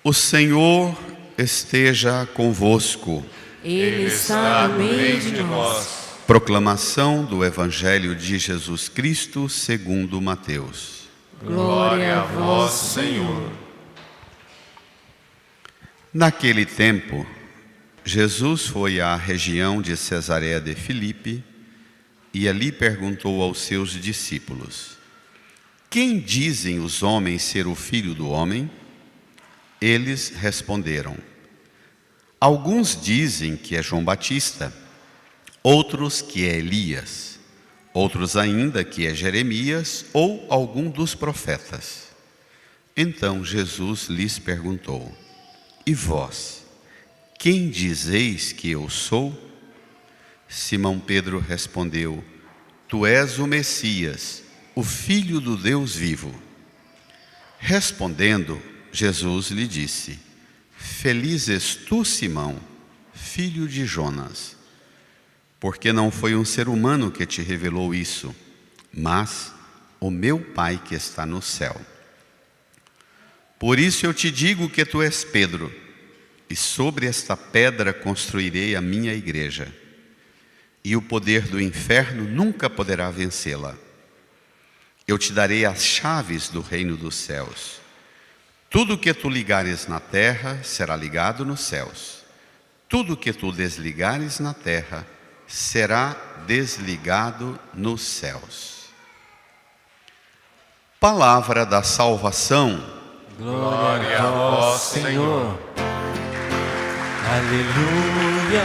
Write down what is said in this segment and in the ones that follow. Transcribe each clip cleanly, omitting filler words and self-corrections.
O Senhor esteja convosco. Ele está no meio de nós. Proclamação do Evangelho de Jesus Cristo segundo Mateus. Glória a vós, Senhor. Naquele tempo, Jesus foi à região de Cesareia de Filipe e ali perguntou aos seus discípulos: Quem dizem os homens ser o Filho do Homem? Eles responderam: Alguns dizem que é João Batista, outros que é Elias, outros ainda que é Jeremias ou algum dos profetas. Então Jesus lhes perguntou: E vós, quem dizeis que eu sou? Simão Pedro respondeu: Tu és o Messias, o Filho do Deus vivo. Respondendo, Jesus lhe disse: Feliz és tu, Simão, filho de Jonas, porque não foi um ser humano que te revelou isso, mas o meu Pai que está no céu. Por isso eu te digo que tu és Pedro, e sobre esta pedra construirei a minha igreja, e o poder do inferno nunca poderá vencê-la. Eu te darei as chaves do reino dos céus. Tudo que tu ligares na terra será ligado nos céus. Tudo que tu desligares na terra será desligado nos céus. Palavra da salvação. Glória a vós, Senhor. Aleluia,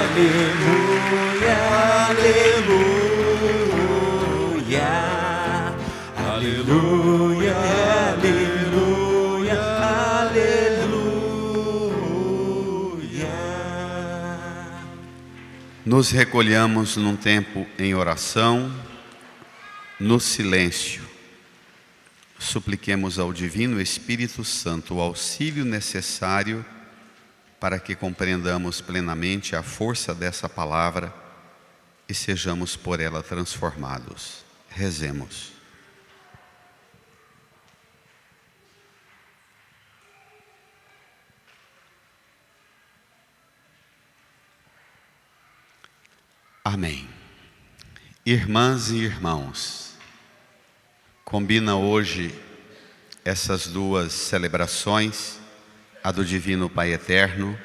aleluia, aleluia, aleluia, aleluia, aleluia. Nos recolhamos num tempo em oração, no silêncio. Supliquemos ao Divino Espírito Santo o auxílio necessário para que compreendamos plenamente a força dessa palavra e sejamos por ela transformados. Rezemos. Amém. Irmãs e irmãos, combina hoje essas duas celebrações, a do Divino Pai Eterno,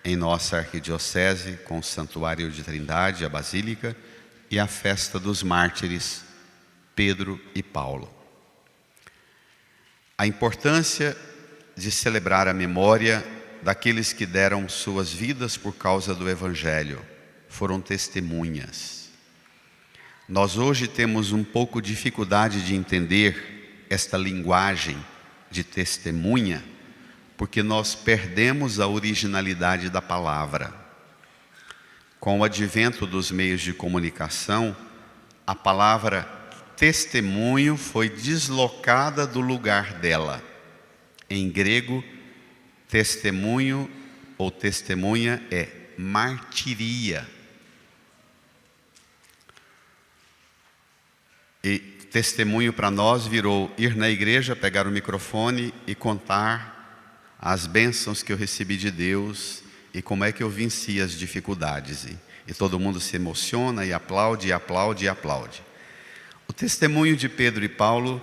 em nossa arquidiocese, com o Santuário de Trindade, a Basílica, e a festa dos mártires Pedro e Paulo. A importância de celebrar a memória daqueles que deram suas vidas por causa do Evangelho, foram testemunhas. Nós hoje temos um pouco de dificuldade de entender esta linguagem de testemunha, porque nós perdemos a originalidade da palavra. Com o advento dos meios de comunicação, a palavra testemunho foi deslocada do lugar dela. Em grego, testemunho ou testemunha é martiria. E testemunho para nós virou ir na igreja, pegar o microfone e contar as bênçãos que eu recebi de Deus e como é que eu venci as dificuldades. E todo mundo se emociona e aplaude, e aplaude, e aplaude. O testemunho de Pedro e Paulo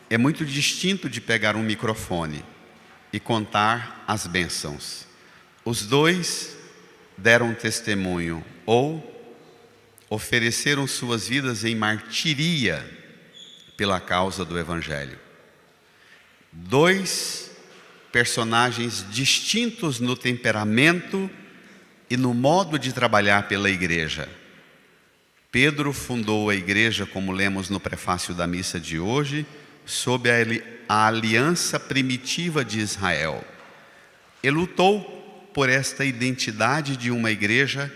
é muito distinto de pegar um microfone e contar as bênçãos. Os dois deram testemunho ou ofereceram suas vidas em martiria pela causa do Evangelho. Dois personagens distintos no temperamento e no modo de trabalhar pela igreja. Pedro fundou a igreja, como lemos no prefácio da missa de hoje, sob a aliança primitiva de Israel. Ele lutou por esta identidade de uma igreja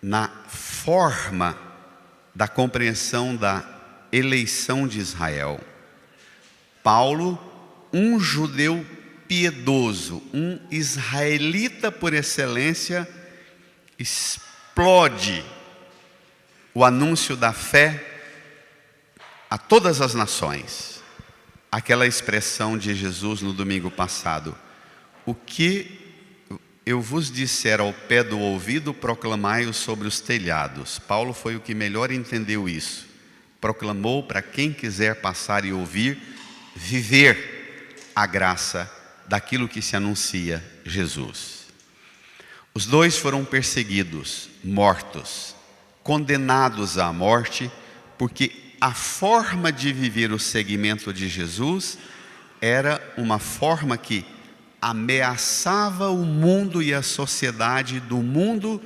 na forma da compreensão da eleição de Israel. Paulo, um judeu piedoso, um israelita por excelência, explode o anúncio da fé a todas as nações. Aquela expressão de Jesus no domingo passado: o que eu vos disser ao pé do ouvido, proclamai-o sobre os telhados. Paulo foi o que melhor entendeu isso. Proclamou para quem quiser passar e ouvir, viver a graça daquilo que se anuncia, Jesus. Os dois foram perseguidos, mortos, condenados à morte, porque a forma de viver o seguimento de Jesus era uma forma que ameaçava o mundo e a sociedade do mundo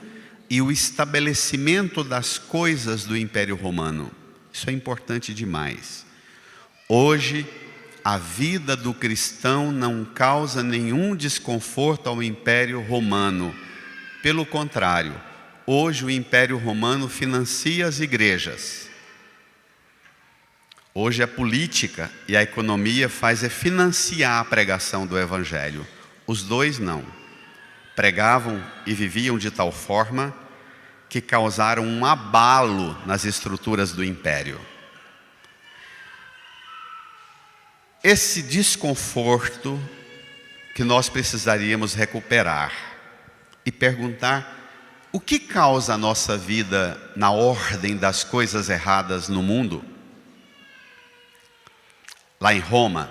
e o estabelecimento das coisas do Império Romano. Isso é importante demais. Hoje, a vida do cristão não causa nenhum desconforto ao Império Romano. Pelo contrário, hoje o Império Romano financia as igrejas. Hoje a política e a economia faz financiar a pregação do Evangelho. Os dois não. Pregavam e viviam de tal forma que causaram um abalo nas estruturas do império. Esse desconforto que nós precisaríamos recuperar e perguntar: o que causa a nossa vida na ordem das coisas erradas no mundo? Lá em Roma,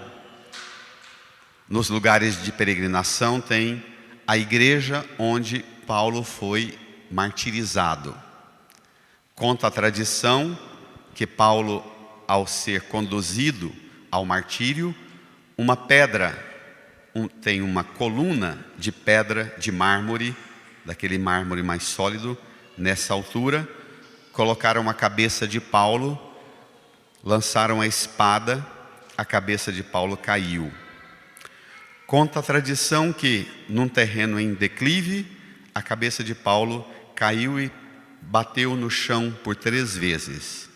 nos lugares de peregrinação, tem a igreja onde Paulo foi martirizado. Conta a tradição que Paulo, ao ser conduzido ao martírio, uma pedra, tem uma coluna de pedra de mármore, daquele mármore mais sólido, nessa altura, colocaram a cabeça de Paulo, lançaram a espada, a cabeça de Paulo caiu. Conta a tradição que, num terreno em declive, a cabeça de Paulo caiu e bateu no chão por 3 vezes.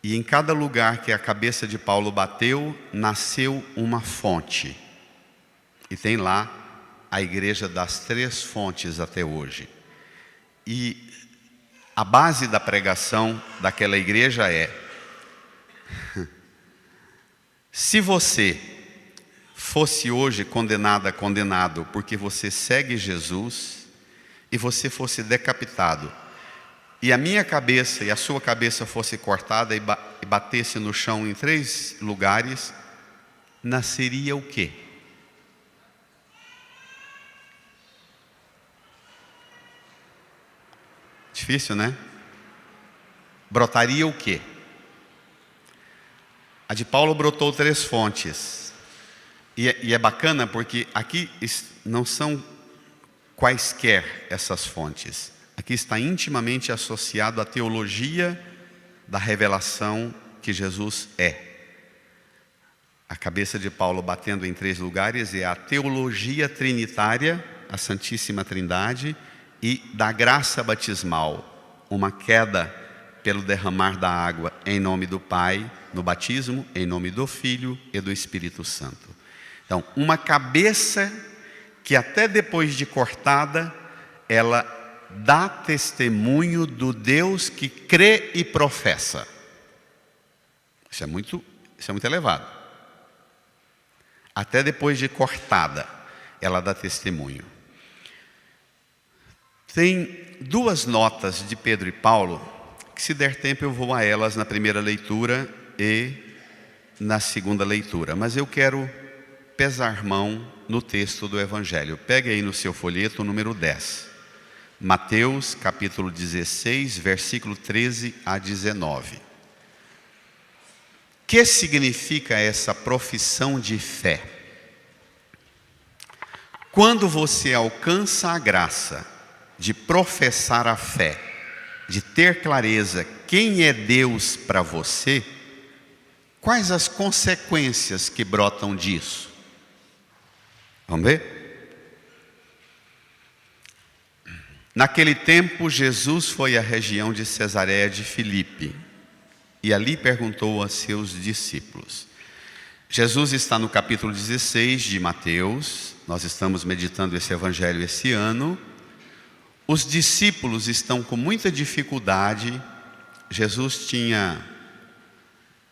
E em cada lugar que a cabeça de Paulo bateu, nasceu uma fonte. E tem lá a igreja das 3 fontes até hoje. E a base da pregação daquela igreja é: se você fosse hoje condenado porque você segue Jesus, e você fosse decapitado, e a minha cabeça e a sua cabeça fosse cortada e batesse no chão em 3 lugares, nasceria o quê? Difícil, né? Brotaria o quê? A de Paulo brotou 3 fontes. E é bacana porque aqui não são quaisquer essas fontes. Aqui está intimamente associado à teologia da revelação que Jesus é. A cabeça de Paulo batendo em 3 lugares é a teologia trinitária, a Santíssima Trindade, e da graça batismal, uma queda pelo derramar da água em nome do Pai, no batismo, em nome do Filho e do Espírito Santo. Então, uma cabeça que até depois de cortada, ela dá testemunho do Deus que crê e professa. Isso é muito elevado. Até depois de cortada, ela dá testemunho. Tem 2 notas de Pedro e Paulo, que se der tempo eu vou a elas na primeira leitura e na segunda leitura. Mas eu quero pesar mão no texto do Evangelho. Pegue aí no seu folheto o número 10. Mateus capítulo 16, versículo 13 a 19. O que significa essa profissão de fé? Quando você alcança a graça de professar a fé, de ter clareza quem é Deus para você, quais as consequências que brotam disso? Vamos ver? Naquele tempo, Jesus foi à região de Cesareia de Filipe e ali perguntou a seus discípulos. Jesus está no capítulo 16 de Mateus, nós estamos meditando esse evangelho esse ano. Os discípulos estão com muita dificuldade. Jesus tinha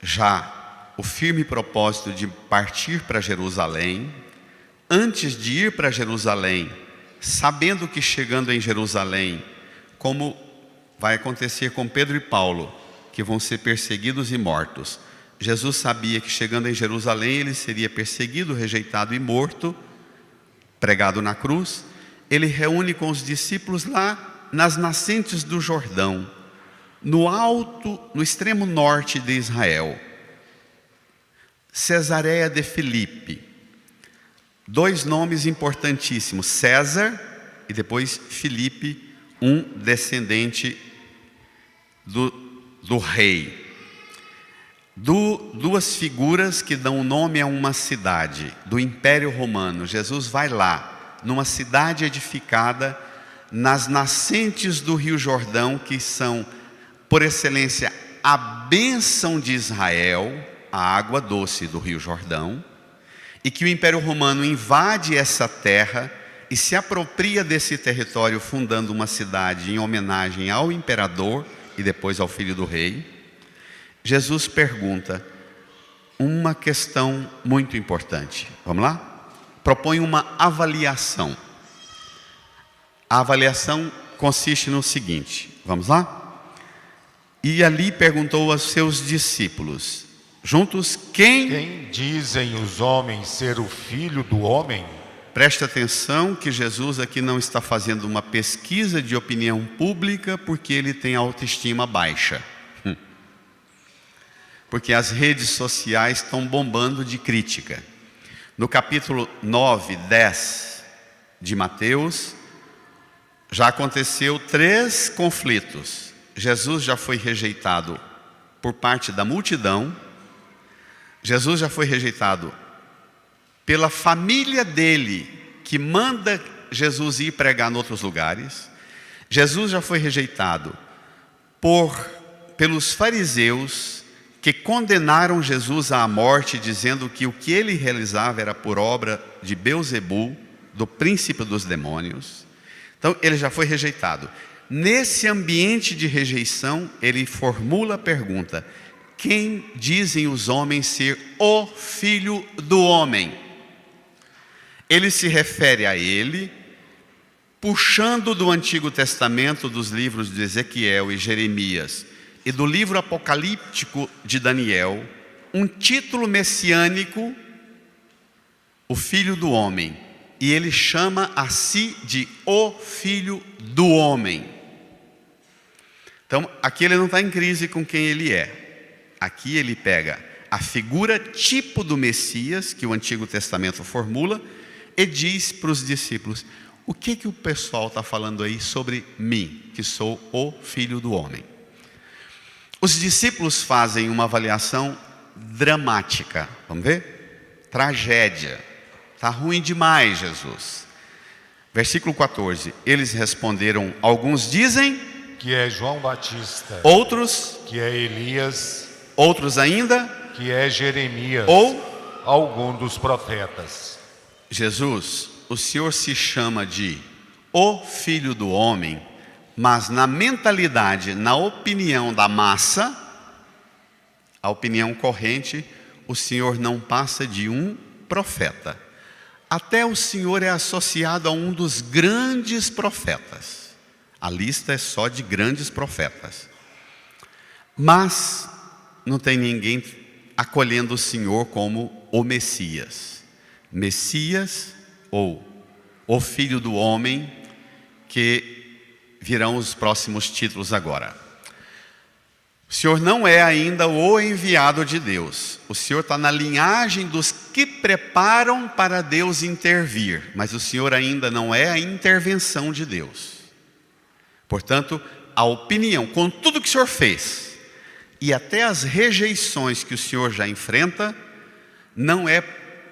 já o firme propósito de partir para Jerusalém. antes de ir para Jerusalém, sabendo que chegando em Jerusalém, como vai acontecer com Pedro e Paulo, que vão ser perseguidos e mortos, Jesus sabia que chegando em Jerusalém ele seria perseguido, rejeitado e morto, pregado na cruz. Ele reúne com os discípulos lá nas nascentes do Jordão, no alto, no extremo norte de Israel, Cesareia de Filipe. Dois nomes importantíssimos, César e depois Filipe, um descendente do rei. Duas figuras que dão nome a uma cidade do Império Romano. Jesus vai lá, numa cidade edificada nas nascentes do Rio Jordão, que são, por excelência, a bênção de Israel, a água doce do Rio Jordão, e que o Império Romano invade essa terra e se apropria desse território, fundando uma cidade em homenagem ao imperador e depois ao filho do rei. Jesus pergunta uma questão muito importante. Vamos lá? Propõe uma avaliação. A avaliação consiste no seguinte, vamos lá? E ali perguntou aos seus discípulos, juntos, quem dizem os homens ser o Filho do Homem? Preste atenção que Jesus aqui não está fazendo uma pesquisa de opinião pública porque ele tem autoestima baixa. Porque as redes sociais estão bombando de crítica. No capítulo 9, 10 de Mateus, já aconteceu 3 conflitos. Jesus já foi rejeitado por parte da multidão. Jesus já foi rejeitado pela família dele, que manda Jesus ir pregar em outros lugares. Jesus já foi rejeitado pelos fariseus, que condenaram Jesus à morte, dizendo que o que ele realizava era por obra de Belzebu, do príncipe dos demônios. Então ele já foi rejeitado. Nesse ambiente de rejeição, ele formula a pergunta: quem dizem os homens ser o Filho do Homem? Ele se refere a ele, puxando do Antigo Testamento, dos livros de Ezequiel e Jeremias, e do livro apocalíptico de Daniel, um título messiânico, o Filho do Homem. E ele chama a si de o Filho do Homem. Então, aqui ele não está em crise com quem ele é. Aqui ele pega a figura tipo do Messias, que o Antigo Testamento formula, e diz para os discípulos: o que o pessoal está falando aí sobre mim, que sou o Filho do Homem? Os discípulos fazem uma avaliação dramática. Vamos ver? Tragédia. Está ruim demais, Jesus. Versículo 14. Eles responderam: alguns dizem que é João Batista, outros que é Elias, outros ainda que é Jeremias, ou algum dos profetas. Jesus, o Senhor se chama de o Filho do Homem, mas na mentalidade, na opinião da massa, a opinião corrente, o Senhor não passa de um profeta. Até o Senhor é associado a um dos grandes profetas. A lista é só de grandes profetas. Mas não tem ninguém acolhendo o Senhor como o Messias. Messias ou o Filho do Homem, que virão os próximos títulos agora. O Senhor não é ainda o enviado de Deus. O Senhor está na linhagem dos que preparam para Deus intervir. Mas o Senhor ainda não é a intervenção de Deus. Portanto, a opinião, com tudo que o Senhor fez, e até as rejeições que o Senhor já enfrenta, não é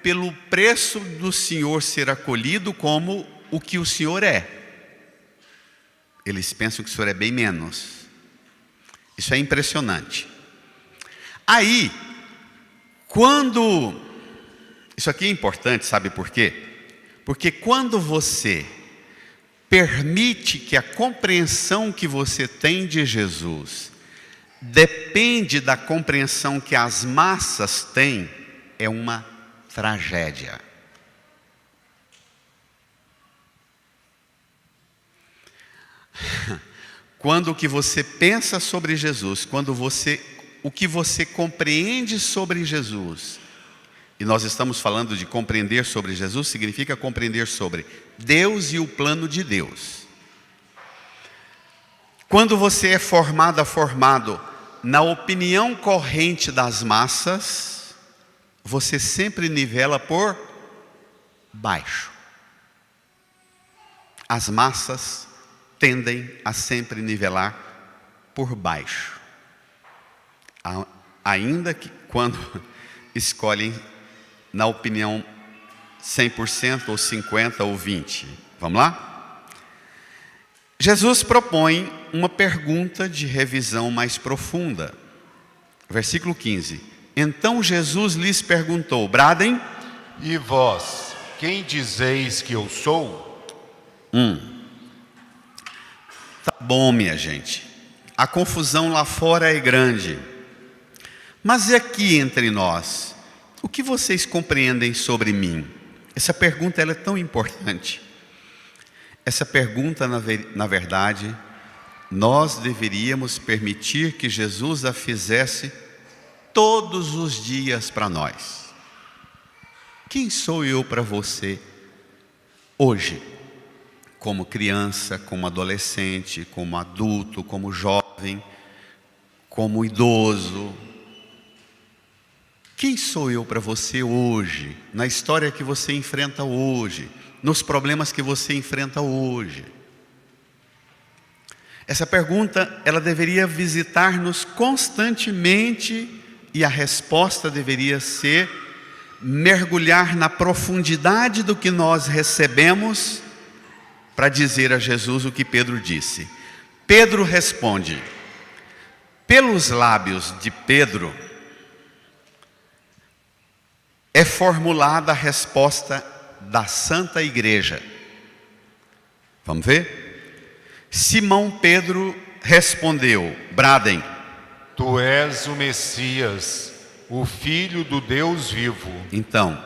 pelo preço do Senhor ser acolhido como o que o Senhor é. Eles pensam que o Senhor é bem menos. Isso é impressionante. Aí, isso aqui é importante, sabe por quê? Porque quando você permite que a compreensão que você tem de Jesus depende da compreensão que as massas têm, é uma tragédia. quando o que você pensa sobre Jesus, o que você compreende sobre Jesus, e nós estamos falando de compreender sobre Jesus, significa compreender sobre Deus e o plano de Deus. Quando você é formado na opinião corrente das massas, você sempre nivela por baixo. As massas tendem a sempre nivelar por baixo, ainda que quando escolhem na opinião 100% ou 50% ou 20%. Vamos lá? Jesus propõe uma pergunta de revisão mais profunda. Versículo 15. Então Jesus lhes perguntou, bradem. E vós, quem dizeis que eu sou? Tá bom, minha gente. A confusão lá fora é grande. Mas e aqui entre nós? O que vocês compreendem sobre mim? Essa pergunta ela é tão importante. Essa pergunta, na verdade, nós deveríamos permitir que Jesus a fizesse todos os dias para nós. Quem sou eu para você hoje? Como criança, como adolescente, como adulto, como jovem, como idoso. Quem sou eu para você hoje, na história que você enfrenta hoje, nos problemas que você enfrenta hoje? Essa pergunta, ela deveria visitar-nos constantemente e a resposta deveria ser mergulhar na profundidade do que nós recebemos para dizer a Jesus o que Pedro disse. Pedro responde. Pelos lábios de Pedro é formulada a resposta da Santa Igreja. Vamos ver? Simão Pedro respondeu, bradem. Tu és o Messias, o Filho do Deus vivo. Então,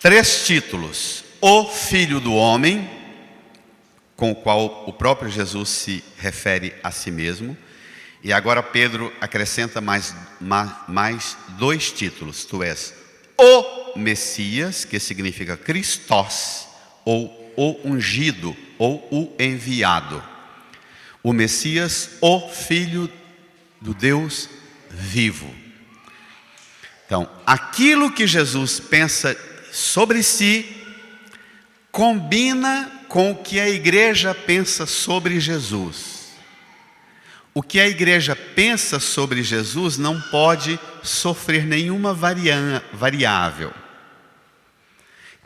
3 títulos. O Filho do Homem, com o qual o próprio Jesus se refere a si mesmo. E agora Pedro acrescenta mais 2 títulos. Tu és o Messias, que significa Christos, ou o ungido, ou o enviado. O Messias, o Filho do Deus vivo. Então, aquilo que Jesus pensa sobre si, combina com o que a igreja pensa sobre Jesus. O que a igreja pensa sobre Jesus não pode sofrer nenhuma variável.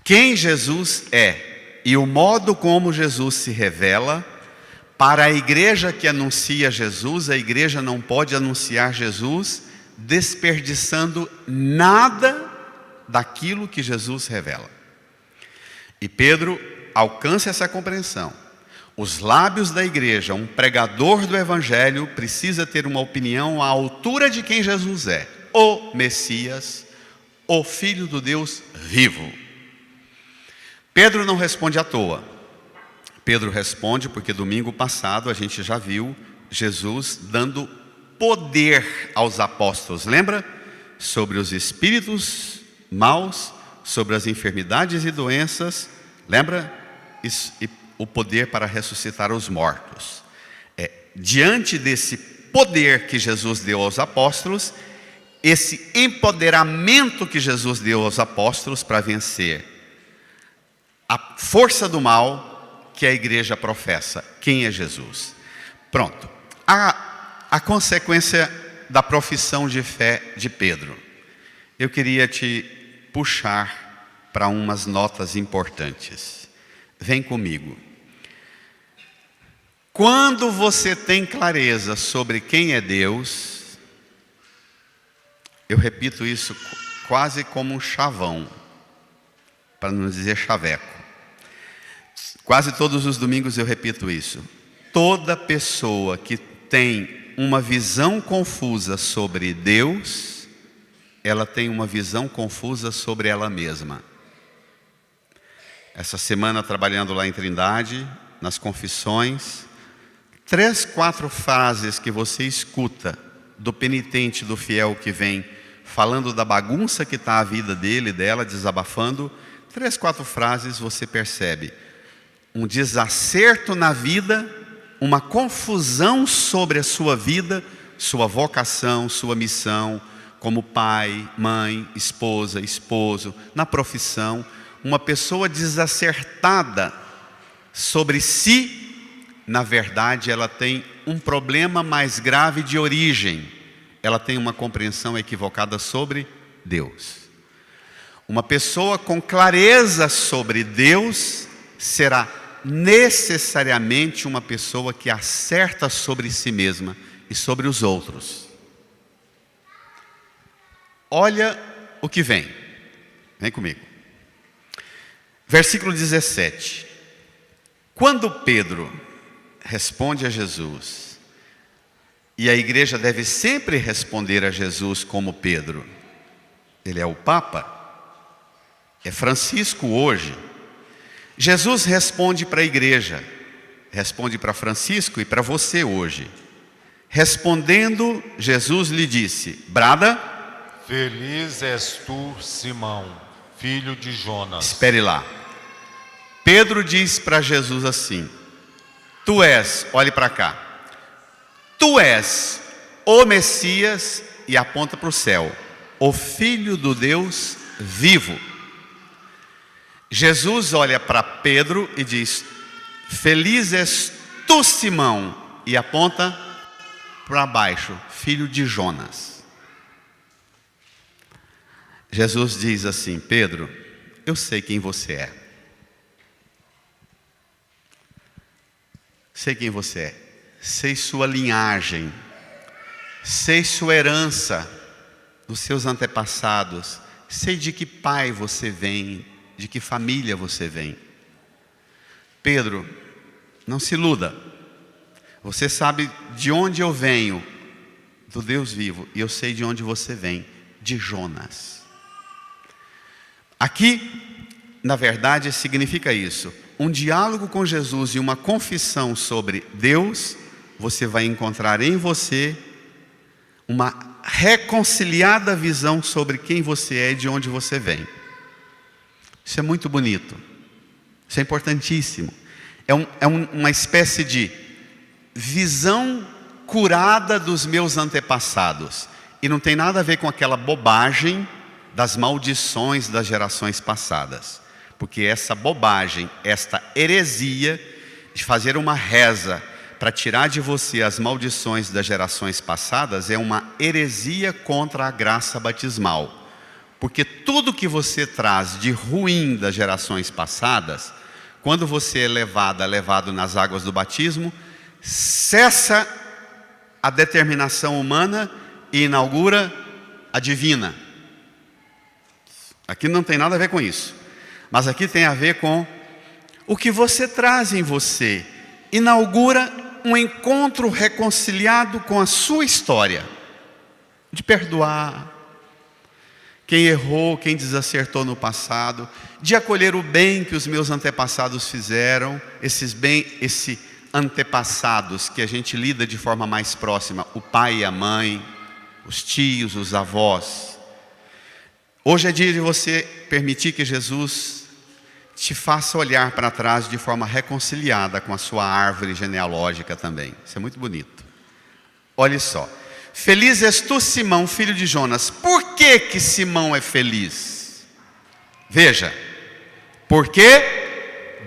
Quem Jesus é e o modo como Jesus se revela, para a igreja que anuncia Jesus, a igreja não pode anunciar Jesus desperdiçando nada daquilo que Jesus revela. E Pedro alcança essa compreensão. Os lábios da igreja, um pregador do evangelho, precisa ter uma opinião à altura de quem Jesus é. O Messias, o Filho do Deus vivo. Pedro não responde à toa. Pedro responde porque domingo passado a gente já viu Jesus dando poder aos apóstolos. Lembra? Sobre os espíritos maus, sobre as enfermidades e doenças. Lembra? E o poder para ressuscitar os mortos. Diante desse poder que Jesus deu aos apóstolos, esse empoderamento que Jesus deu aos apóstolos para vencer a força do mal que a igreja professa. Quem é Jesus? Pronto. A consequência da profissão de fé de Pedro. Eu queria te puxar para umas notas importantes. Vem comigo. Quando você tem clareza sobre quem é Deus, eu repito isso quase como um chavão, para não dizer chaveco. Quase todos os domingos eu repito isso. Toda pessoa que tem uma visão confusa sobre Deus, ela tem uma visão confusa sobre ela mesma. Essa semana, trabalhando lá em Trindade, nas confissões, 3, 4 frases que você escuta do penitente, do fiel que vem, falando da bagunça que está a vida dele, dela, desabafando, 3, 4 frases você percebe um desacerto na vida, uma confusão sobre a sua vida, sua vocação, sua missão, como pai, mãe, esposa, esposo, na profissão, uma pessoa desacertada sobre si. Na verdade, ela tem um problema mais grave de origem. Ela tem uma compreensão equivocada sobre Deus. Uma pessoa com clareza sobre Deus será necessariamente uma pessoa que acerta sobre si mesma e sobre os outros. Olha o que vem. Vem comigo. Versículo 17. Quando Pedro responde a Jesus, e a igreja deve sempre responder a Jesus como Pedro, ele é o Papa, é Francisco hoje. Jesus responde para a igreja, responde para Francisco e para você hoje. Respondendo, Jesus lhe disse: brada, feliz és tu, Simão, filho de Jonas. Espere lá. Pedro diz para Jesus assim: tu és, olhe para cá, tu és o Messias, e aponta para o céu, o Filho do Deus vivo. Jesus olha para Pedro e diz: feliz és tu, Simão, e aponta para baixo, filho de Jonas. Jesus diz assim: Pedro, eu sei quem você é. Sei quem você é. Sei sua linhagem. Sei sua herança dos seus antepassados. Sei de que pai você vem, de que família você vem. Pedro, não se iluda. Você sabe de onde eu venho, do Deus vivo, e eu sei de onde você vem, de Jonas. Aqui, na verdade, significa isso. Um diálogo com Jesus e uma confissão sobre Deus, você vai encontrar em você uma reconciliada visão sobre quem você é e de onde você vem. Isso é muito bonito. Isso é importantíssimo. É uma espécie de visão curada dos meus antepassados. E não tem nada a ver com aquela bobagem das maldições das gerações passadas. Porque essa bobagem, esta heresia de fazer uma reza para tirar de você as maldições das gerações passadas é uma heresia contra a graça batismal. Porque tudo que você traz de ruim das gerações passadas, quando você é levado nas águas do batismo, cessa a determinação humana e inaugura a divina. Aqui não tem nada a ver com isso. Mas aqui tem a ver com o que você traz em você. Inaugura um encontro reconciliado com a sua história. De perdoar quem errou, quem desacertou no passado. De acolher o bem que os meus antepassados fizeram. Esses antepassados que a gente lida de forma mais próxima. O pai e a mãe, os tios, os avós. Hoje é dia de você permitir que Jesus te faça olhar para trás de forma reconciliada com a sua árvore genealógica também. Isso é muito bonito. Olhe só. Feliz és tu, Simão, filho de Jonas. Por que Simão é feliz? Veja. Porque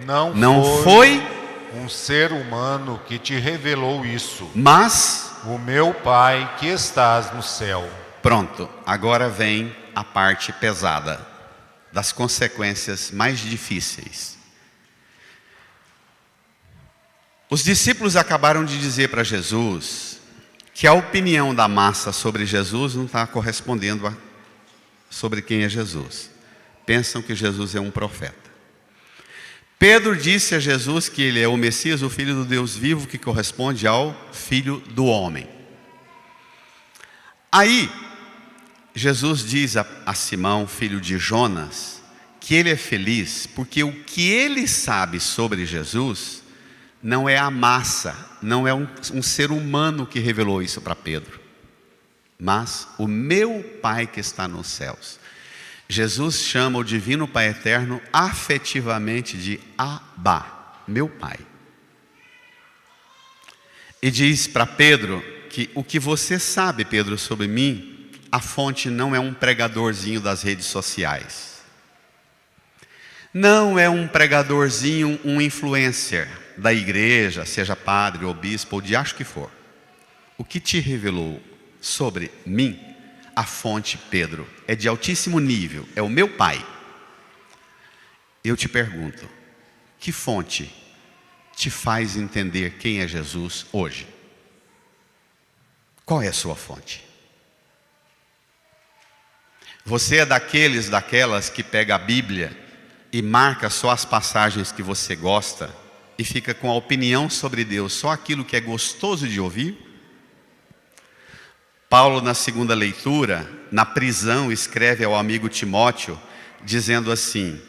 não foi um ser humano que te revelou isso, mas o meu Pai que estás no céu. Pronto, agora vem a parte pesada, das consequências mais difíceis. Os discípulos acabaram de dizer para Jesus que a opinião da massa sobre Jesus não está correspondendo sobre quem é Jesus. Pensam que Jesus é um profeta. Pedro disse a Jesus que ele é o Messias, o Filho do Deus vivo, que corresponde ao Filho do homem. Aí, Jesus diz a Simão, filho de Jonas, que ele é feliz porque o que ele sabe sobre Jesus não é a massa, não é um ser humano que revelou isso para Pedro, mas o meu Pai que está nos céus. Jesus chama o Divino Pai Eterno afetivamente de Abba, meu Pai. E diz para Pedro que o que você sabe, Pedro, sobre mim, a fonte não é um pregadorzinho das redes sociais. Não é um pregadorzinho, um influencer da igreja, seja padre ou bispo ou de acho que for. O que te revelou sobre mim, a fonte, Pedro, é de altíssimo nível, é o meu Pai. Eu te pergunto, que fonte te faz entender quem é Jesus hoje? Qual é a sua fonte? Você é daquelas que pega a Bíblia e marca só as passagens que você gosta e fica com a opinião sobre Deus, só aquilo que é gostoso de ouvir? Paulo, na segunda leitura, na prisão, escreve ao amigo Timóteo, dizendo assim,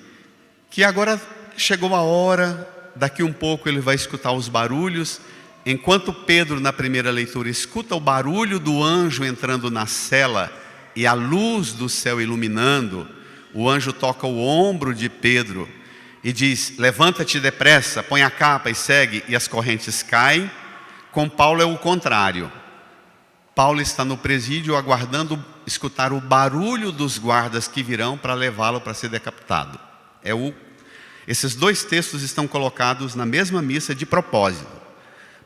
que agora chegou a hora, daqui um pouco ele vai escutar os barulhos, enquanto Pedro, na primeira leitura, escuta o barulho do anjo entrando na cela e a luz do céu iluminando, o anjo toca o ombro de Pedro e diz, levanta-te depressa, põe a capa e segue, e as correntes caem. Com Paulo é o contrário. Paulo está no presídio aguardando escutar o barulho dos guardas que virão para levá-lo para ser decapitado. Esses dois textos estão colocados na mesma missa de propósito,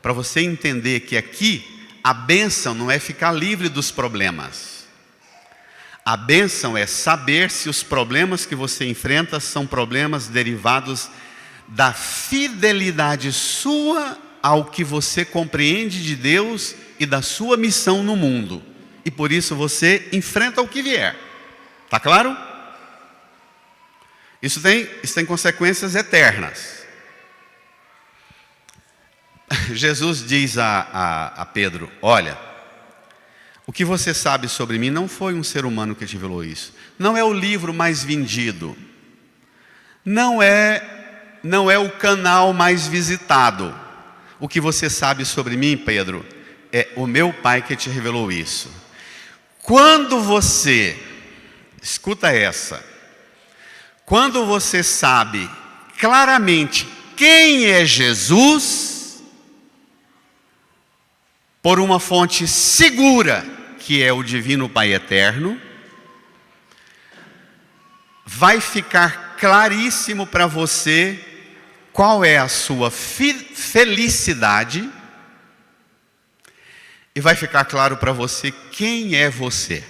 para você entender que aqui a bênção não é ficar livre dos problemas. A bênção é saber se os problemas que você enfrenta são problemas derivados da fidelidade sua ao que você compreende de Deus e da sua missão no mundo. E por isso você enfrenta o que vier. Está claro? Isso tem consequências eternas. Jesus diz a Pedro, olha, o que você sabe sobre mim não foi um ser humano que te revelou isso. Não é o livro mais vendido. Não é o canal mais visitado. O que você sabe sobre mim, Pedro, é o meu Pai que te revelou isso. Quando você, escuta essa, quando você sabe claramente quem é Jesus, por uma fonte segura, que é o Divino Pai Eterno, vai ficar claríssimo para você qual é a sua felicidade e vai ficar claro para você quem é você.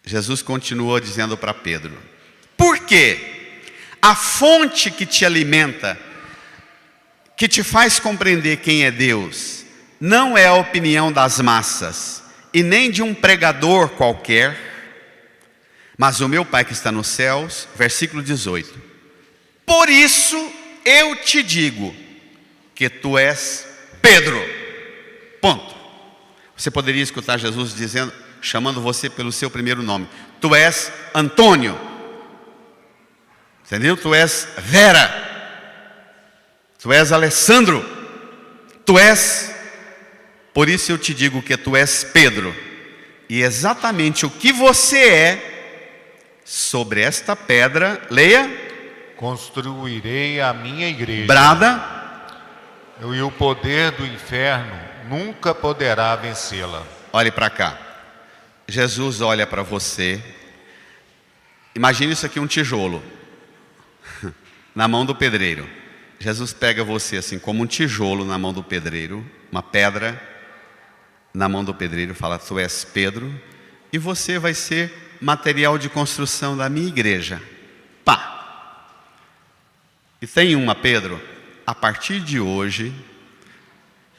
Jesus continuou dizendo para Pedro, por quê? A fonte que te alimenta, que te faz compreender quem é Deus, não é a opinião das massas e nem de um pregador qualquer, mas o meu Pai que está nos céus. Versículo 18, por isso eu te digo que tu és Pedro, ponto. Você poderia escutar Jesus dizendo, chamando você pelo seu primeiro nome, tu és Antônio, entendeu? Tu és Vera, tu és Alessandro, tu és, por isso eu te digo que tu és Pedro, e exatamente o que você é, sobre esta pedra, leia, construirei a minha igreja. Brada. E o poder do inferno nunca poderá vencê-la. Olhe para cá. Jesus olha para você. Imagine isso aqui, um tijolo na mão do pedreiro. Jesus pega você assim como um tijolo na mão do pedreiro, uma pedra na mão do pedreiro, fala, tu és Pedro, e você vai ser material de construção da minha igreja. Pá! E tem uma, Pedro, a partir de hoje,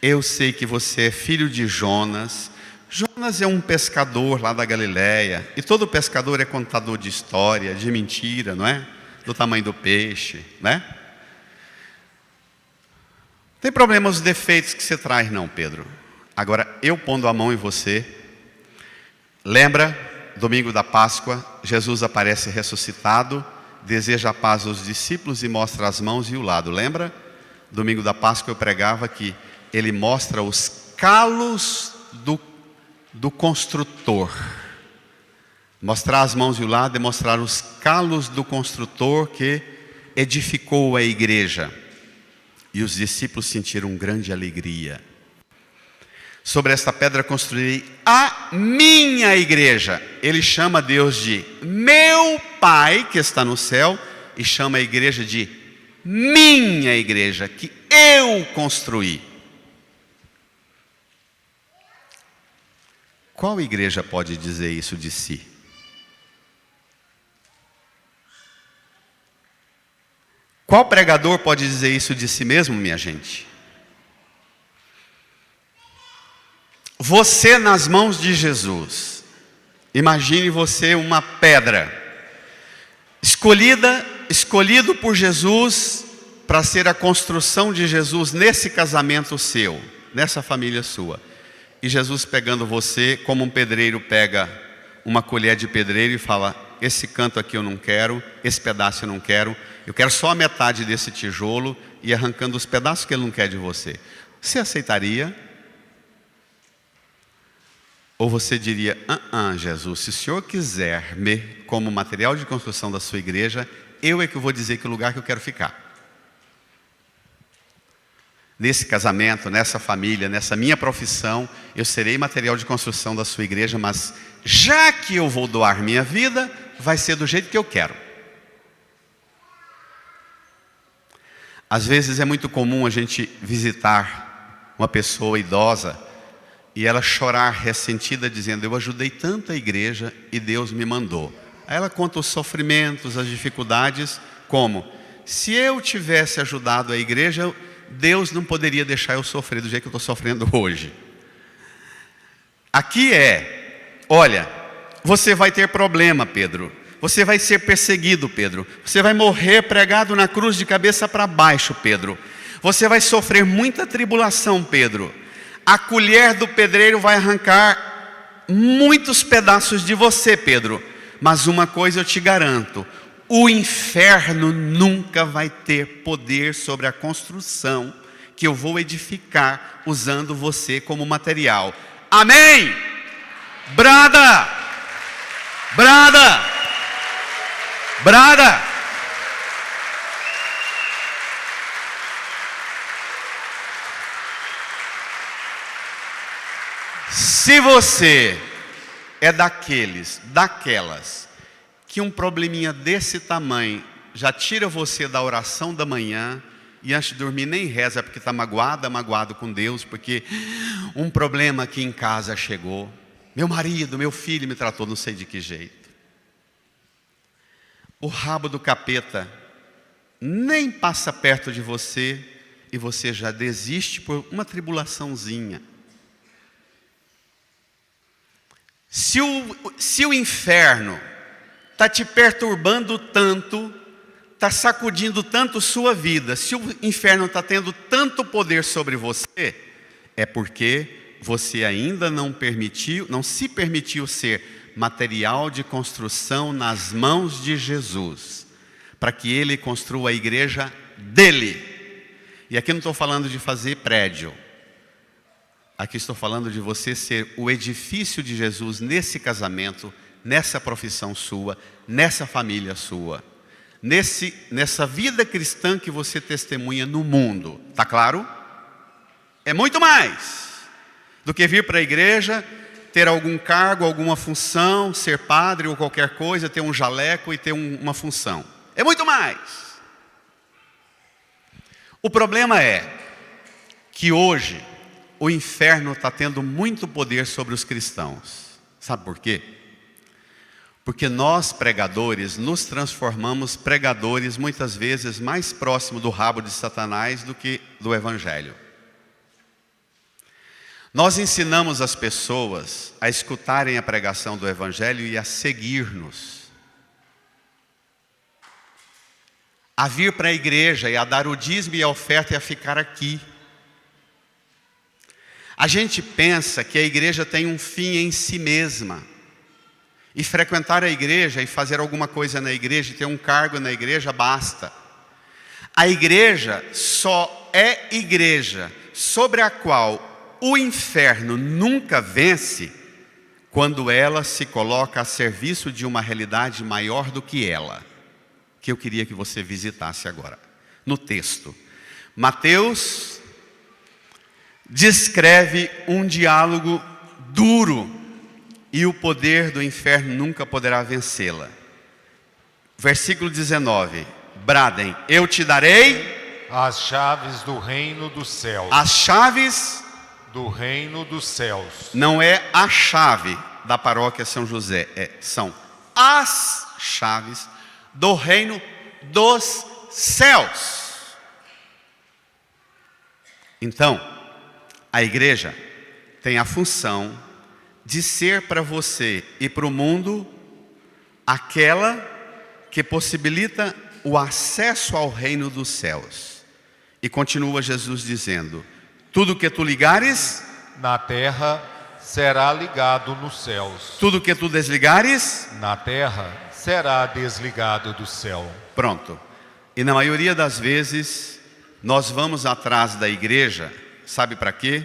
eu sei que você é filho de Jonas. Jonas é um pescador lá da Galileia, e todo pescador é contador de história, de mentira, não é? Do tamanho do peixe, né? Tem problemas, os defeitos que você traz, não, Pedro. Agora, eu pondo a mão em você, lembra, domingo da Páscoa, Jesus aparece ressuscitado, deseja a paz aos discípulos e mostra as mãos e o lado, lembra? Domingo da Páscoa eu pregava que ele mostra os calos do construtor. Mostrar as mãos e o lado é mostrar os calos do construtor que edificou a igreja. E os discípulos sentiram grande alegria. Sobre esta pedra construirei a minha igreja. Ele chama Deus de meu Pai que está no céu e chama a igreja de minha igreja, que eu construí. Qual igreja pode dizer isso de si? Qual pregador pode dizer isso de si mesmo, minha gente? Você nas mãos de Jesus. Imagine você uma pedra, escolhido por Jesus para ser a construção de Jesus nesse casamento seu, nessa família sua. E Jesus pegando você como um pedreiro pega uma colher de pedreiro e fala: esse canto aqui eu não quero, esse pedaço eu não quero, eu quero só a metade desse tijolo, e arrancando os pedaços que ele não quer de você. Você aceitaria? Ou você diria: Jesus, se o Senhor quiser me como material de construção da sua igreja, eu é que vou dizer que lugar que eu quero ficar. Nesse casamento, nessa família, nessa minha profissão, eu serei material de construção da sua igreja, mas já que eu vou doar minha vida, vai ser do jeito que eu quero. Às vezes é muito comum a gente visitar uma pessoa idosa e ela chorar ressentida, dizendo: eu ajudei tanto a igreja e Deus me mandou. Aí ela conta os sofrimentos, as dificuldades, como: se eu tivesse ajudado a igreja, Deus não poderia deixar eu sofrer do jeito que eu estou sofrendo hoje. Aqui olha, você vai ter problema, Pedro. Você vai ser perseguido, Pedro. Você vai morrer pregado na cruz de cabeça para baixo, Pedro. Você vai sofrer muita tribulação, Pedro. A colher do pedreiro vai arrancar muitos pedaços de você, Pedro. Mas uma coisa eu te garanto: o inferno nunca vai ter poder sobre a construção que eu vou edificar usando você como material. Amém? Brada! Brada! Brada! Se você é daquelas que um probleminha desse tamanho já tira você da oração da manhã, e antes de dormir nem reza porque está magoado com Deus, porque um problema aqui em casa chegou, meu marido, meu filho me tratou não sei de que jeito. O rabo do capeta nem passa perto de você e você já desiste por uma tribulaçãozinha. Se o inferno está te perturbando tanto, está sacudindo tanto sua vida, se o inferno está tendo tanto poder sobre você, é porque você ainda não se permitiu ser material de construção nas mãos de Jesus, para que Ele construa a igreja dele. E aqui não estou falando de fazer prédio, aqui estou falando de você ser o edifício de Jesus nesse casamento, nessa profissão sua, nessa família sua, nessa vida cristã que você testemunha no mundo. Tá claro? É muito mais do que vir para a igreja, ter algum cargo, alguma função, ser padre ou qualquer coisa, ter um jaleco e ter uma função. É muito mais. O problema é que hoje o inferno está tendo muito poder sobre os cristãos. Sabe por quê? Porque nós, pregadores, nos transformamos pregadores muitas vezes mais próximos do rabo de Satanás do que do Evangelho. Nós ensinamos as pessoas a escutarem a pregação do Evangelho e a seguir-nos, a vir para a igreja e a dar o dízimo e a oferta e a ficar aqui. A gente pensa que a igreja tem um fim em si mesma, e frequentar a igreja e fazer alguma coisa na igreja e ter um cargo na igreja basta. A igreja só só é igreja sobre a qual o inferno nunca vence quando ela se coloca a serviço de uma realidade maior do que ela, que eu queria que você visitasse agora, no texto. Mateus descreve um diálogo duro e o poder do inferno nunca poderá vencê-la. Versículo 19, bradem, eu te darei as chaves do reino dos céus. as chaves. Do reino dos céus. Não é a chave da paróquia São José, são as chaves do reino dos céus. Então, a igreja tem a função de ser para você e para o mundo aquela que possibilita o acesso ao reino dos céus. E continua Jesus dizendo: tudo que tu ligares na terra será ligado nos céus. Tudo que tu desligares na terra será desligado do céu. Pronto. E na maioria das vezes nós vamos atrás da igreja, sabe para quê?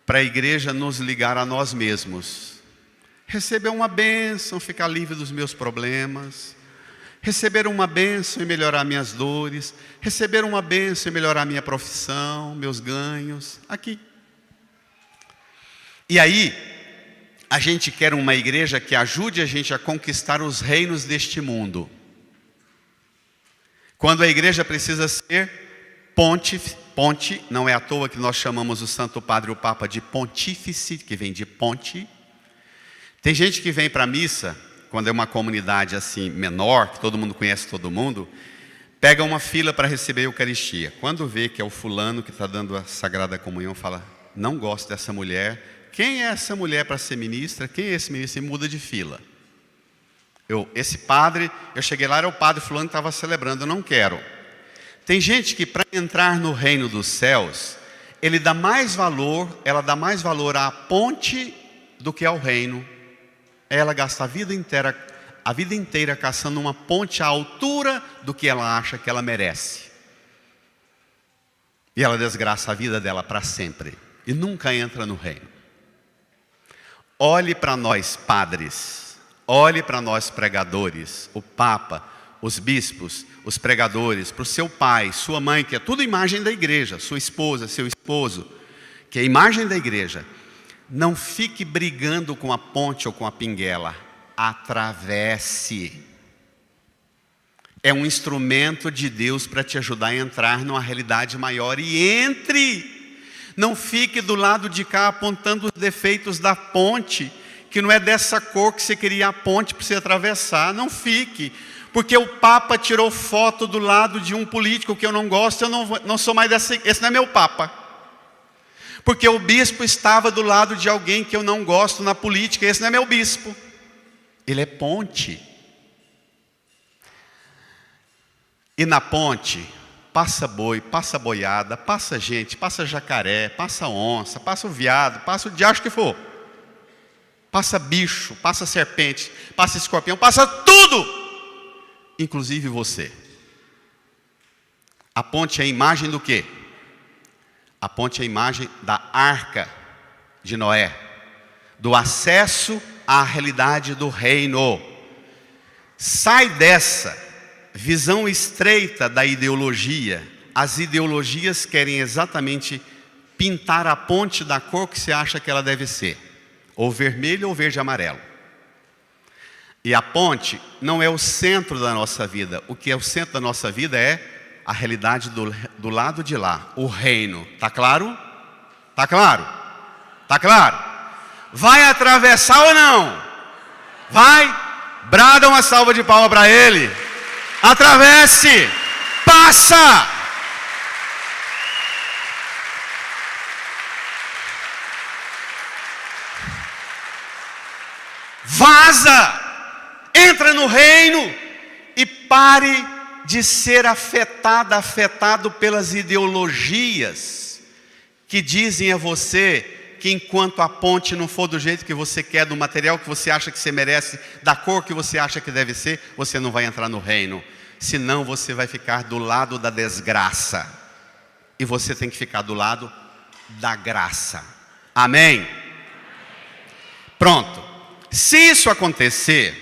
Para a igreja nos ligar a nós mesmos. Receber uma bênção, ficar livre dos meus problemas. Receber uma bênção e melhorar minhas dores. Receber uma bênção e melhorar minha profissão, meus ganhos. Aqui. E aí, a gente quer uma igreja que ajude a gente a conquistar os reinos deste mundo. Quando a igreja precisa ser ponte, não é à toa que nós chamamos o Santo Padre, o Papa, de pontífice, que vem de ponte. Tem gente que vem para a missa, quando é uma comunidade assim menor, que todo mundo conhece todo mundo, pega uma fila para receber a Eucaristia. Quando vê que é o fulano que está dando a Sagrada Comunhão, fala: não gosto dessa mulher. Quem é essa mulher para ser ministra? Quem é esse ministro? E muda de fila. Esse padre, eu cheguei lá, era o padre fulano que estava celebrando, eu não quero. Tem gente que para entrar no reino dos céus, ela dá mais valor à ponte do que ao reino. Ela gasta a vida inteira caçando uma ponte à altura do que ela acha que ela merece. E ela desgraça a vida dela para sempre. E nunca entra no reino. Olhe para nós padres, olhe para nós pregadores, o Papa, os bispos, os pregadores, para o seu pai, sua mãe, que é tudo imagem da igreja, sua esposa, seu esposo, que é imagem da igreja. Não fique brigando com a ponte ou com a pinguela. Atravesse. É um instrumento de Deus para te ajudar a entrar numa realidade maior. E entre. Não fique do lado de cá apontando os defeitos da ponte, que não é dessa cor que você queria a ponte para você atravessar. Não fique. Porque o Papa tirou foto do lado de um político que eu não gosto, eu não sou mais dessa. Esse não é meu Papa. Porque o bispo estava do lado de alguém que eu não gosto na política, esse não é meu bispo. Ele é ponte. E na ponte, passa boi, passa boiada, passa gente, passa jacaré, passa onça, passa o viado, passa o diacho que for. Passa bicho, passa serpente, passa escorpião, passa tudo. Inclusive você. A ponte é a imagem do quê? A ponte é a imagem da arca de Noé, do acesso à realidade do reino. Sai dessa visão estreita da ideologia. As ideologias querem exatamente pintar a ponte da cor que você acha que ela deve ser, ou vermelho ou verde e amarelo. E a ponte não é o centro da nossa vida. O que é o centro da nossa vida é a realidade do lado de lá, o reino. Tá claro? Tá claro? Tá claro? Vai atravessar ou não? Vai? Brada uma salva de palmas para ele. Atravesse! Passa! Vaza! Entra no reino e pare de ser afetado pelas ideologias que dizem a você que enquanto a ponte não for do jeito que você quer, do material que você acha que você merece, da cor que você acha que deve ser, você não vai entrar no reino. Senão você vai ficar do lado da desgraça. E você tem que ficar do lado da graça. Amém? Pronto. Se isso acontecer,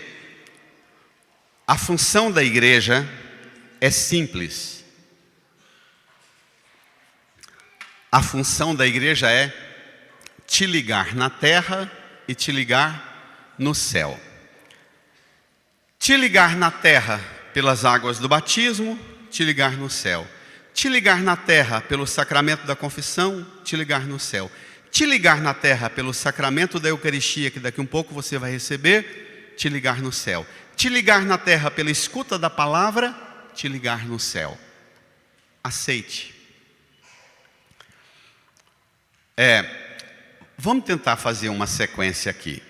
a função da igreja é simples. A função da igreja é te ligar na terra e te ligar no céu. Te ligar na terra pelas águas do batismo, te ligar no céu. Te ligar na terra pelo sacramento da confissão, te ligar no céu. Te ligar na terra pelo sacramento da Eucaristia, que daqui a um pouco você vai receber, te ligar no céu. Te ligar na terra pela escuta da palavra, te ligar no céu. Aceite. Vamos tentar fazer uma sequência aqui.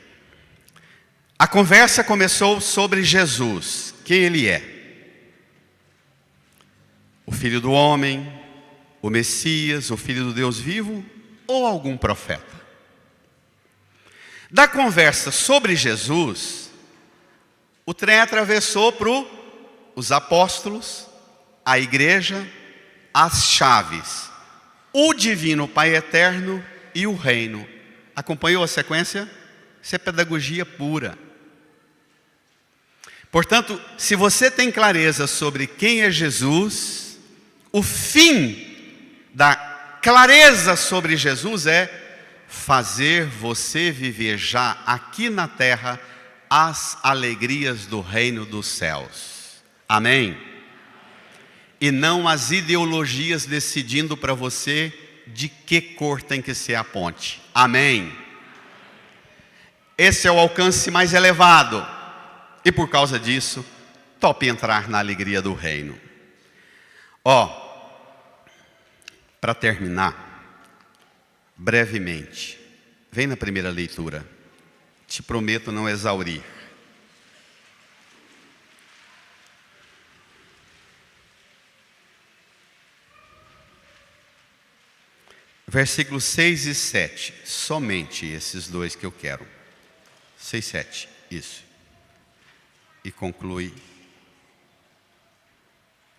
A conversa começou sobre Jesus, quem ele é. O Filho do Homem, o Messias, o Filho do Deus vivo ou algum profeta. Da conversa sobre Jesus, o trem atravessou para os apóstolos, a igreja, as chaves, o divino Pai eterno e o reino. Acompanhou a sequência? Isso é pedagogia pura. Portanto, se você tem clareza sobre quem é Jesus, o fim da clareza sobre Jesus é fazer você viver já aqui na terra as alegrias do reino dos céus. Amém? E não as ideologias decidindo para você de que cor tem que ser a ponte. Amém? Esse é o alcance mais elevado. E por causa disso, tope entrar na alegria do reino. Para terminar, brevemente, vem na primeira leitura. Te prometo não exaurir. Versículos 6 e 7, somente esses dois que eu quero. 6 e 7, isso. E conclui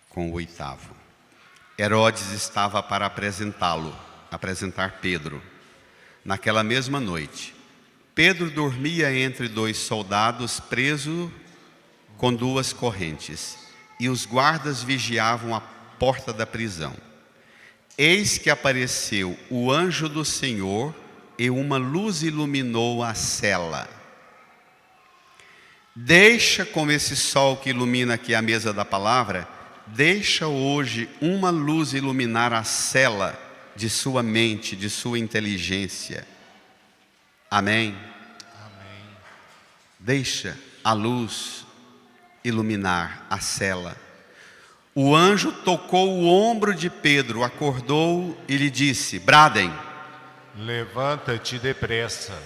com o 8º. Herodes estava para apresentar Pedro. Naquela mesma noite, Pedro dormia entre 2 soldados, preso com 2 correntes, e os guardas vigiavam a porta da prisão. Eis que apareceu o anjo do Senhor e uma luz iluminou a cela. Deixa, como esse sol que ilumina aqui a mesa da palavra, deixa hoje uma luz iluminar a cela de sua mente, de sua inteligência. Amém? Amém. Deixa a luz iluminar a cela. O anjo tocou o ombro de Pedro, acordou e lhe disse: bradem. Levanta-te depressa.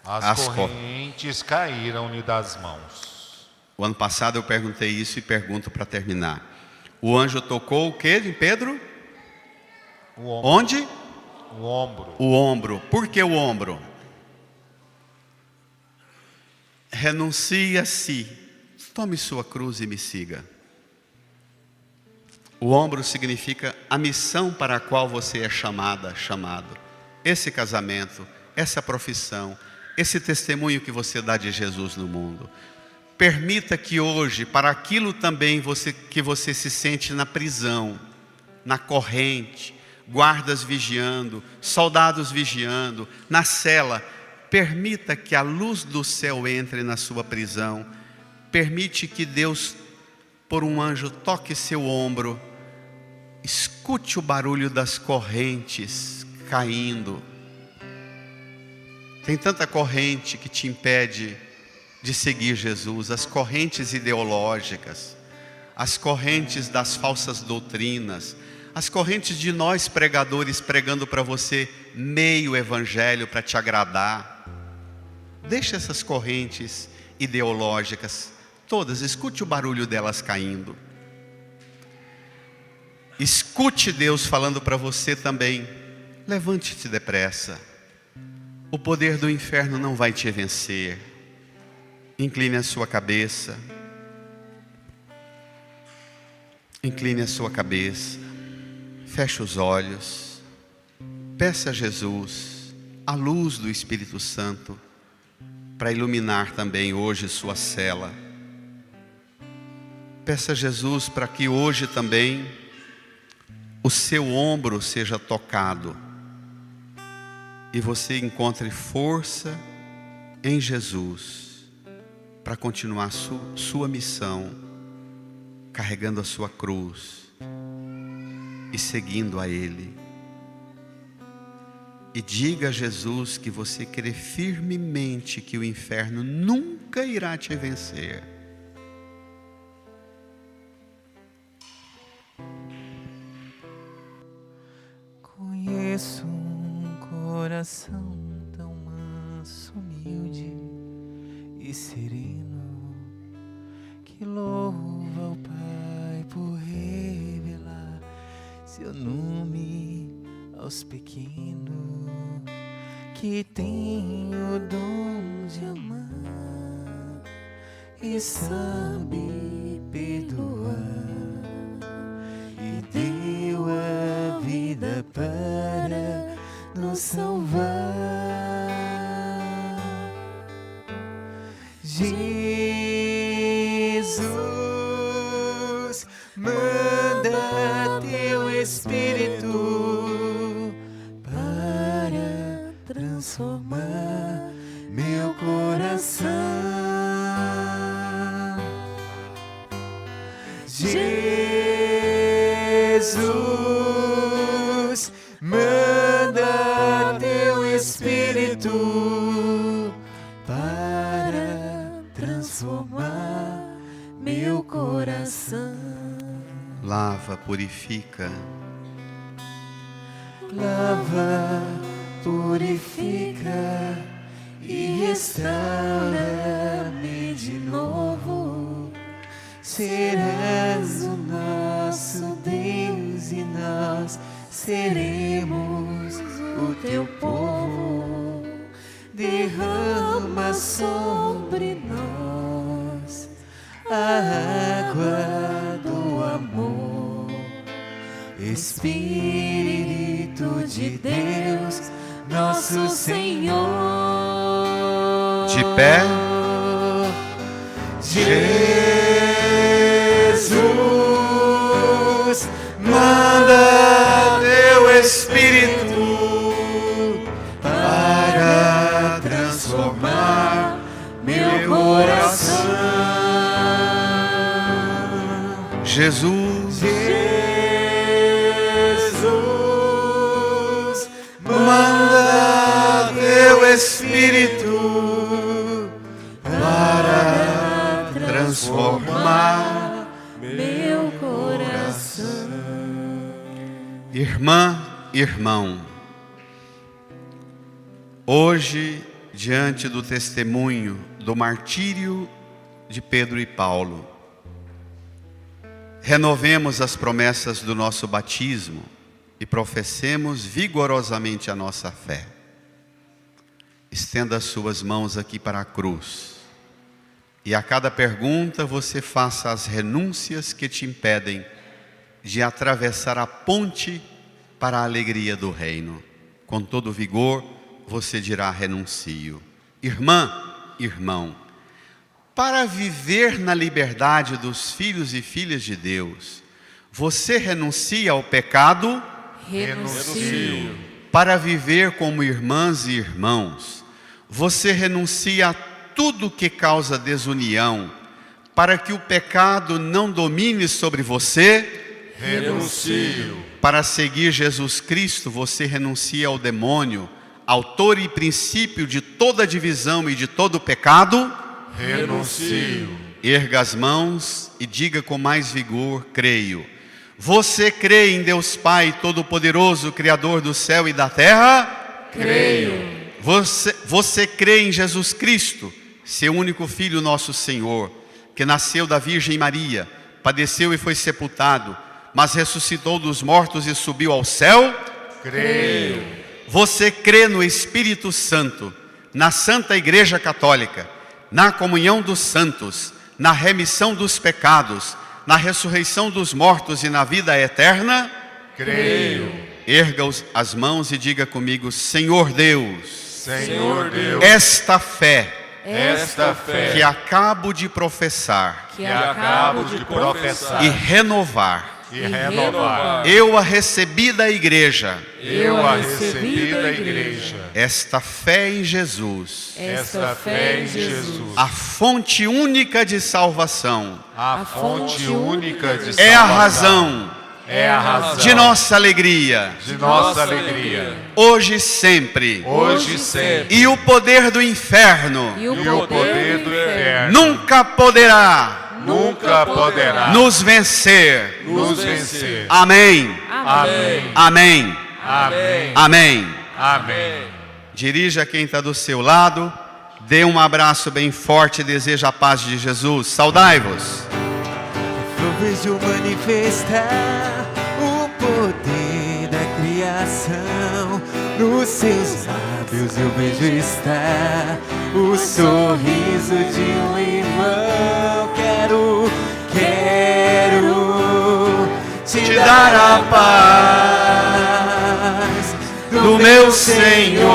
As correntes caíram-lhe das mãos. O ano passado eu perguntei isso e pergunto para terminar. O anjo tocou o quê em Pedro? O ombro. Onde? O ombro. O ombro. Por que o ombro? Renuncie a si. Tome sua cruz e me siga. O ombro significa a missão para a qual você é chamado. Esse casamento, essa profissão, esse testemunho que você dá de Jesus no mundo. Permita que hoje, para aquilo também que você se sente na prisão, na corrente, guardas vigiando, soldados vigiando, na cela, permita que a luz do céu entre na sua prisão. Permite que Deus, por um anjo, toque seu ombro. Escute o barulho das correntes caindo. Tem tanta corrente que te impede de seguir Jesus. As correntes ideológicas, as correntes das falsas doutrinas, as correntes de nós pregadores pregando para você meio evangelho para te agradar. Deixa essas correntes ideológicas todas, escute o barulho delas caindo. Escute Deus falando para você também: levante-te depressa. O poder do inferno não vai te vencer. Incline a sua cabeça. Incline a sua cabeça. feche os olhos, peça a Jesus a luz do Espírito Santo para iluminar também hoje sua cela. Peça a Jesus para que hoje também o seu ombro seja tocado e você encontre força em Jesus para continuar sua missão, carregando a sua cruz e seguindo a Ele. E diga a Jesus que você crê firmemente que o inferno nunca irá te vencer. Conheço um coração tão manso, humilde e sereno, que louva ao Pai por revelar seu nome aos pequenos, que tem o dom de amar e sabe perdoar, e deu a vida para nos salvar. Jesus, manda teu Espírito para transformar meu coração. Jesus, manda teu Espírito para transformar meu coração. Lava, purifica, Lava, purifica e restaura-me de novo. Serás o nosso Deus e nós seremos o teu povo. Derrama sobre nós a água do amor. Espírito de Deus, nosso Senhor. de pé. Jesus, manda teu Espírito para transformar meu coração. Jesus, Jesus, manda teu Espírito para transformar meu coração. irmã, irmão, hoje, diante do testemunho do martírio de Pedro e Paulo, renovemos as promessas do nosso batismo e professemos vigorosamente a nossa fé. Estenda as suas mãos aqui para a cruz. E a cada pergunta você faça as renúncias que te impedem de atravessar a ponte para a alegria do reino. Com todo vigor, você dirá: renuncio. Irmã, irmão, para viver na liberdade dos filhos e filhas de Deus, você renuncia ao pecado? Renuncio. Para viver como irmãs e irmãos, você renuncia a tudo que causa desunião, para que o pecado não domine sobre você? Renuncio. Para seguir Jesus Cristo, você renuncia ao demônio, autor e princípio de toda divisão e de todo pecado? Renuncio. Erga as mãos e diga com mais vigor: creio. Você crê em Deus Pai Todo-Poderoso, Criador do céu e da terra? Creio. Você crê em Jesus Cristo, seu único Filho, nosso Senhor, que nasceu da Virgem Maria, padeceu e foi sepultado, mas ressuscitou dos mortos e subiu ao céu? Creio. Você crê no Espírito Santo, na Santa Igreja Católica, na comunhão dos santos, na remissão dos pecados, na ressurreição dos mortos e na vida eterna? creio. Erga as mãos e diga comigo: Senhor Deus, Senhor Deus, esta fé esta fé que acabo de professar que acabo de professar e renovar, e renovar, eu a recebi da igreja. eu a recebi da igreja. Esta fé em Jesus, Esta fé em Jesus, a fonte única de salvação, a fonte única de é a salvação, razão é a razão de nossa alegria, de nossa alegria, hoje e sempre. hoje e sempre. E o poder do inferno E o poder do inferno nunca poderá nunca poderá nos vencer. nos vencer. Amém. Amém. Amém. Amém. Amém. Amém. Dirija quem está do seu lado, dê um abraço bem forte e deseja a paz de Jesus. Saudai-vos. Eu vejo manifestar o poder da criação. Nos seus lábios eu vejo estar o sorriso de um irmão. Quero te dar a paz do meu Senhor.